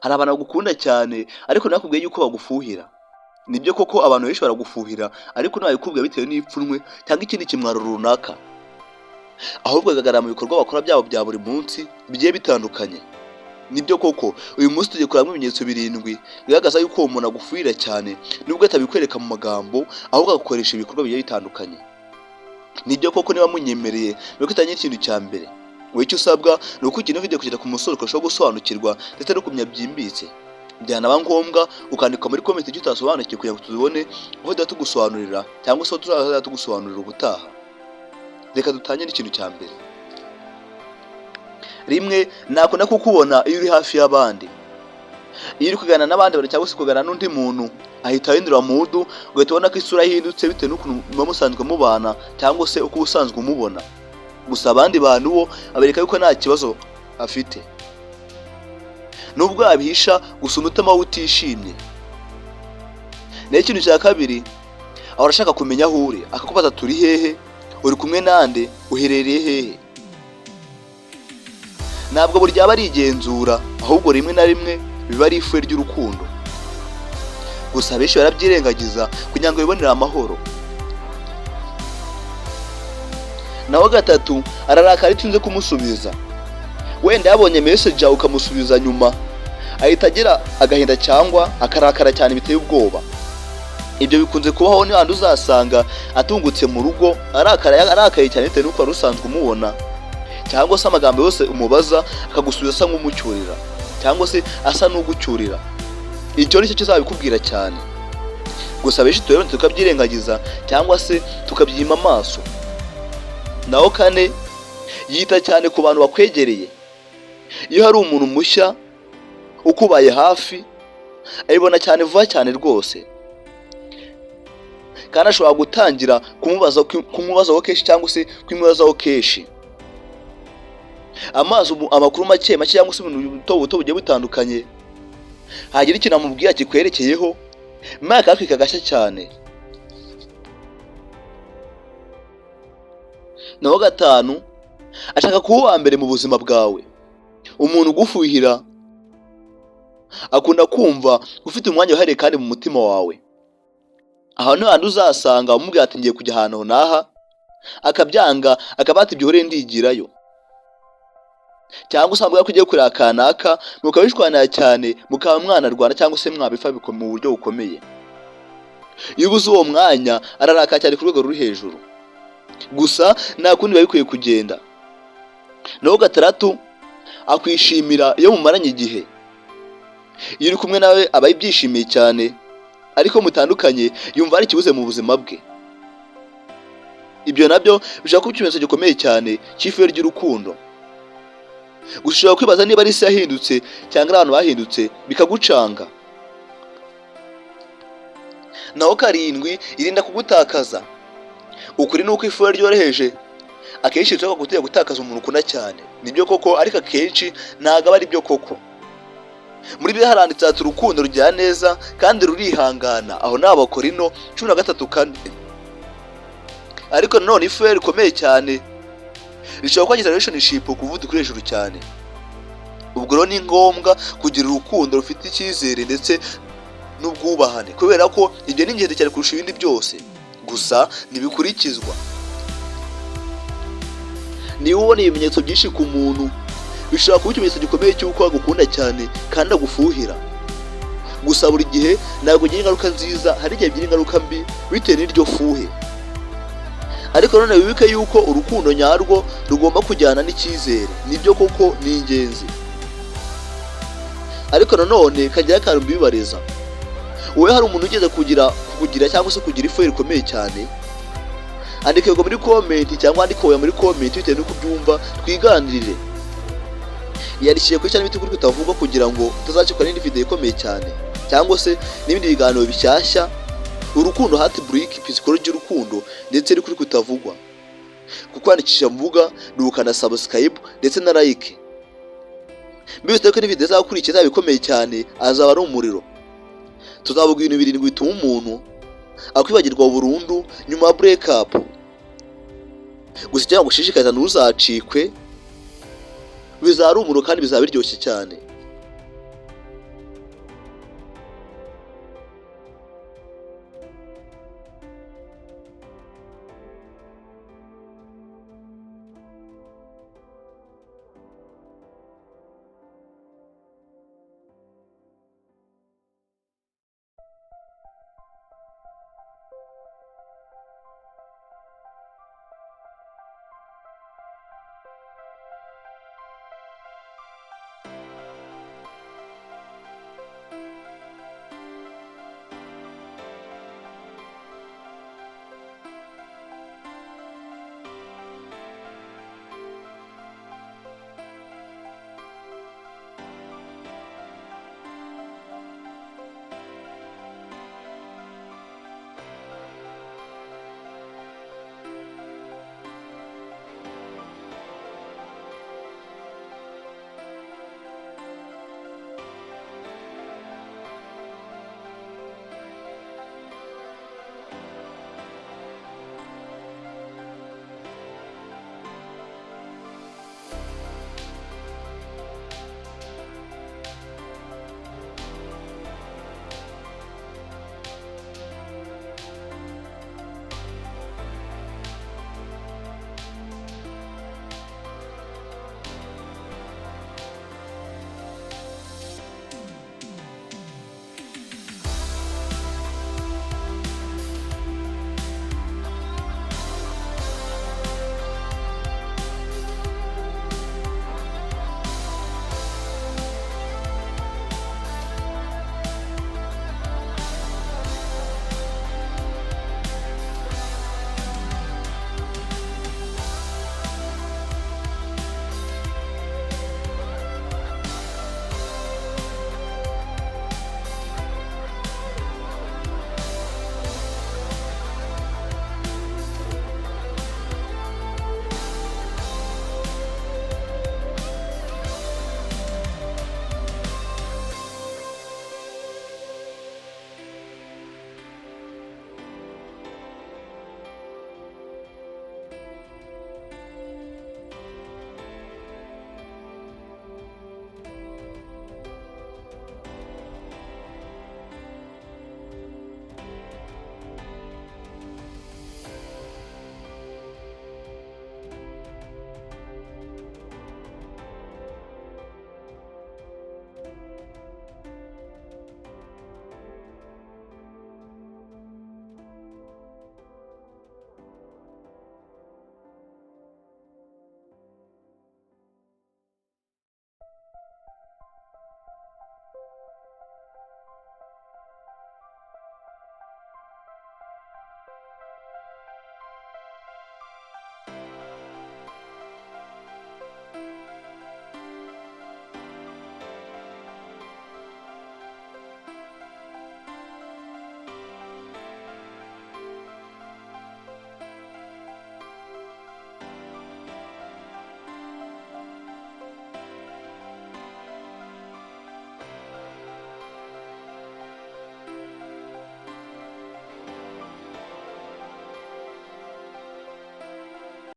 hari abantu bagukunda cyane ariko nakubwiye yuko bagufuhira. Nibyo koko abantu benshi baragufuhira ariko ntabikubwiye bitewe n'ipfunwe cyangwa ikindi kimwaro runaka, ahubwo bigaragara mu bikorwa bakora byabo bya buri munsi bigiye bitandukanye. Nibyo koko uyu munsi tugiye kureba ibimenyetso 7 bigaragaza yuko uwo muntu agufuhira cyane nubwo atabikwereka mu magambo, ahubwo agakoresha ibikorwa bigiye bitandukanye. Nibyo koko niba munyemereye nuko itanye ikintu cya mbere, wowe icyo usabwa ni uko ukina video kugera ku musozo ukarushaho gusobanukirwa ndetse no kumenya byimbitse. Byanaba ngombwa ukandika muri comment icyo utasobanukiwe kugira ngo tubone aho tugusobanurira cyangwa se turaza tugusobanurira ubutaha. Reka dutanye n'ikintu cya mbere. Rimwe nakunda kukubona iyo uri hafi y'abandi. Iyo uri kuganira n'abandi bantu cyangwa se kuganira n'undi muntu ahita ahindura mood, ugahita ubona ko isura yahindutse bitewe n'ukuntu muba musanzwe mubana cyangwa se uko usanzwe umubona. Gusa abandi bantu bo abereka yuko nta kibazo afite, nubwo abihisha gusa umutima we utishimye. N'ikintu cya kabiri, aho arashaka kumenya aho uri, akakubaza turi hehe, uri kumwe nande, uherereye hehe. Ntabwo buri ryaba ari igenzura, ahubwo rimwe na rimwe biba ari ifuhe ry'urukundo. Gusa benshi barabyirengagiza kugira ngo bibonere amahoro. Naho gatatu, ararakara itunze kumusubiza. Wenda yabonye message yawe ukamusubiza nyuma, ahita agira agahinda cyangwa akarakara cyane biteye ubwoba. Ibyo bikunze kubaho ni handi uzasanga atungutse mu rugo arakaye cyane bitewe n'uko wari usanzwe umubona, cyangwa se amagambo yose umubaza akagusubiza asa nk'umucyurira cyangwa se asa n'ugucyurira. Icyo nicyo kizabikubwira cyane. Gusa benshi tukabyirengagiza cyangwa se tukabyima amaso. Naho kane, yita cyane ku bantu bakwegereye. Iyo hari umuntu mushya ukubaye hafi, ayibona cyane vuba cyane rwose, kandi ashobora gutangira kumubazaho kenshi cyangwa se kumubazaho kenshi. Amakuru make cyangwa se ibintu buto bugiye bitandukanye, hagira ikintu amubwira kikwerekeyeho maka akika gashya cyane. Naho gatanu, ashaka kuba uwa mbere mu buzima bwawe. Umuntu ugufuhira akunda kumva ufite umwanya wahariye kandi mu mutima wawe. Aho ni handi uzasanga umubwira ati ngiye kujya ahantu naha, akabyanga akabati byihoreye ndigirayo. Cyangwa usanga kugiye kurira kanaka mukabishwanira cyane, mukaba mwanarwana cyangwa se mwabipfa mu buryo bukomeye. Iyo ubuze uwo mwanya araraka cyane ku rwego ruri hejuru. Gusa nta kundi biba bikwiye kugenda. Naho gatandatu, akwishimira iyo mumaranye igihe. Iyo uri kumwe nawe aba yibyishimiye cyane, ariko mutandukanye yumva ari ikibuze mu buzima bwe. Ibyo nabyo bishaka kuba ikimenyetso gikomeye cyane cy'ifuhe ry'urukundo. Gushobora kwibaza niba ari isi yahindutse cyangwa abantu bahindutse bikagucanga. Naho karindwi, irinda kugutakaza. Ukuri nuko ifuhe ryoroheje akenshi rishobora gutera gutakaza umuntu ukunda cyane. Nibyo koko, ariko akenshi ntabwo aba ari byo koko. Muri Bibiliya haranditse ati urukundo rugira neza kandi rurihangana. Aho ni Abakorinto 13:4. Ariko nanone ifuhe rikomeye cyane rishobora kwagiza relationship ku muvuduko hejuru cyane. Ubwo rero ni ngombwa kugira urukundo rufite icyizere ndetse n'ubwubahane, kubera ko ibyo ni ingenzi cyane kurusha ibindi byose. Gusa ntibikurikizwa. Niba ubona ibimenyetso byinshi ku muntu, bishobora kuba ikimenyetso gikomeye cy'uko agukunda cyane kandi agufuhira. Gusa buri gihe ntabwo ugira ingaruka nziza, hari igihe bigira ingaruka mbi bitewe n'iryo fuhe. Ariko none wibuke yuko urukundo nyarwo rugomba kujyana n'icyizere. Nibyo koko ni ingenzi. Ariko nanone kagira akantu mbibariza. Wowe hari umuntu ugeze kugira cyangwa se kugira ifuhe rikomeye cyane? Andika muri comment cyangwa andika muri comment bitewe n'uko byumva, twiganirire. Yandikije kuri cyane kuri kutavugwa kugira ngo tuzacikwa n'indi video ikomeye cyane, cyangwa se n'ibindi biganiro bishyashya. Urukundo heartbreak, psychology y'urukundo ndetse iri kuri kutavugwa. Kukwandikisha mvuga n'ukana subscribe ndetse na like. Mbese ko ni video zakurikira zabikomeye cyane, azaba ari umuriro. Tuzavuga ibintu 7 bituma umuntu akwibagirwa burundu nyuma ya break up. Gusa cyangwa gushishikariza ntuzacikwe, bizari umuriro kandi bizaba biryoshye cyane.